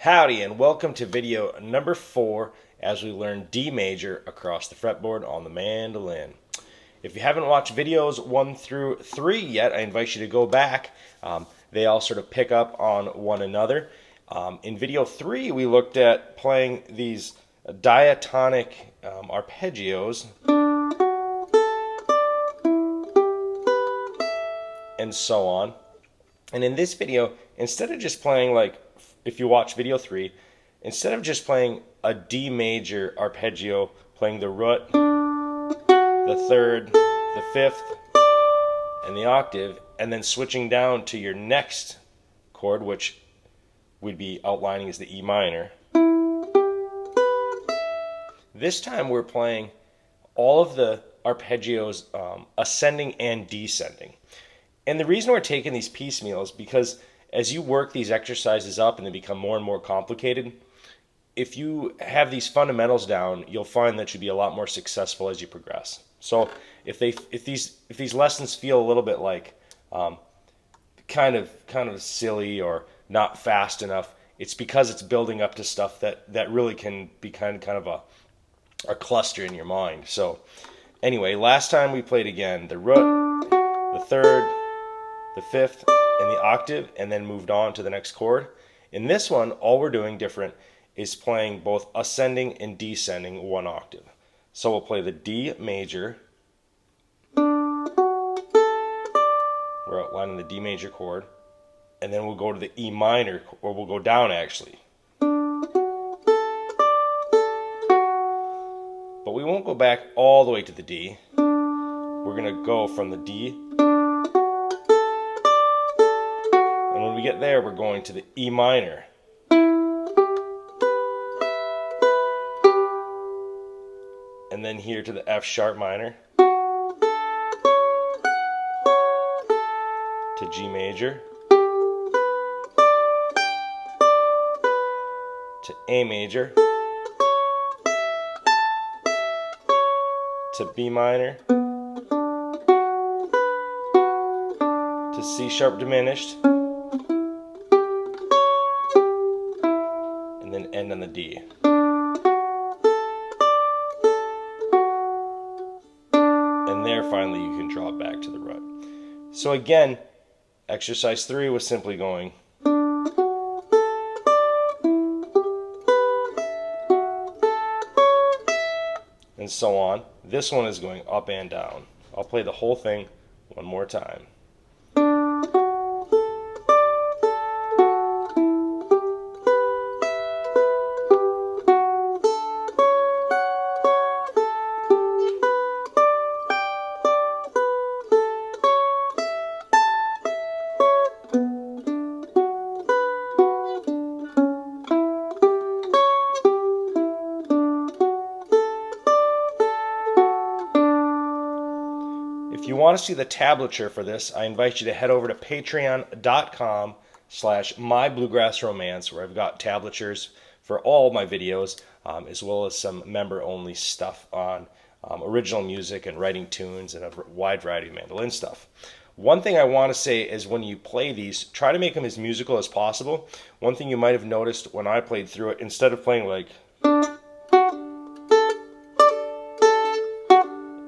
Howdy and welcome to video number 4 as we learn D major across the fretboard on the mandolin. If you haven't watched videos 1 through 3 yet, I invite you to go back. They all sort of pick up on one another. In video 3 we looked at playing these diatonic arpeggios and so on. And in this video, instead of just playing like, if you watch video 3, instead of just playing a D major arpeggio, playing the root, the third, the fifth, and the octave, and then switching down to your next chord, which we'd be outlining as the E minor. This time we're playing all of the arpeggios ascending and descending. And the reason we're taking these piecemeal is because as you work these exercises up and they become more and more complicated, if you have these fundamentals down, you'll find that you'll be a lot more successful as you progress. So if these lessons feel a little bit like kind of silly or not fast enough, it's because it's building up to stuff that really can be kind of a cluster in your mind. So anyway, last time we played again the root, the third, the fifth, and the octave, and then moved on to the next chord. In this one, all we're doing different is playing both ascending and descending one octave. So we'll play the D major. We're outlining the D major chord, and then we'll go to the E minor, or we'll go down actually. But we won't go back all the way to the D. We're going to go from the D, and when we get there, we're going to the E minor. And then here to the F sharp minor, to G major, to A major, to B minor, to C sharp diminished, and then end on the D. And there finally you can draw it back to the root. So again, exercise 3 was simply going and so on. This one is going up and down. I'll play the whole thing one more time. If you want to see the tablature for this, I invite you to head over to patreon.com/MyBluegrassRomance, where I've got tablatures for all my videos, as well as some member-only stuff on original music and writing tunes and a wide variety of mandolin stuff. One thing I want to say is when you play these, try to make them as musical as possible. One thing you might have noticed when I played through it, instead of playing like,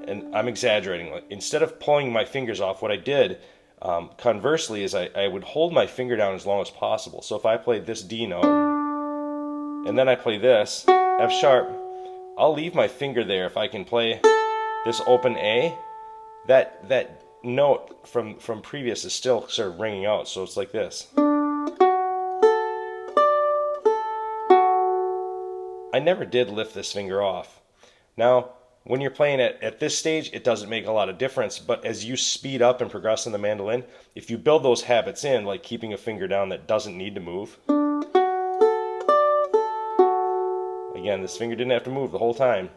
and I'm exaggerating, instead of pulling my fingers off, what I did conversely is I would hold my finger down as long as possible. So if I played this D note and then I play this F sharp, I'll leave my finger there. If I can play this open A, that note from previous is still sort of ringing out, so it's like this. I never did lift this finger off. Now when you're playing it at this stage, it doesn't make a lot of difference, but as you speed up and progress in the mandolin, if you build those habits in, like keeping a finger down that doesn't need to move. Again, this finger didn't have to move the whole time.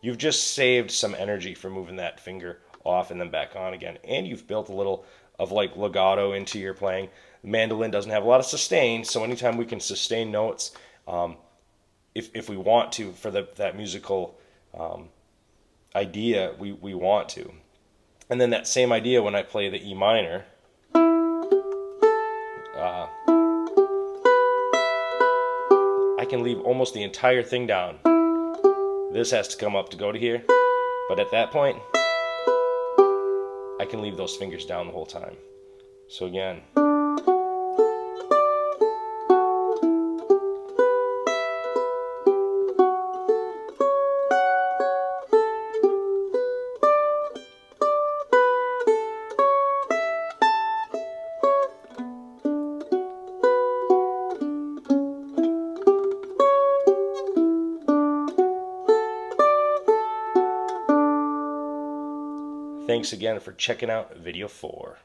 You've just saved some energy for moving that finger off and then back on again, and you've built a little of like legato into your playing. The mandolin doesn't have a lot of sustain, so anytime we can sustain notes, if we want to, for that musical idea, we want to. And then that same idea when I play the E minor, can leave almost the entire thing down. This has to come up to go to here, but at that point, I can leave those fingers down the whole time. So again. Thanks again for checking out video 4.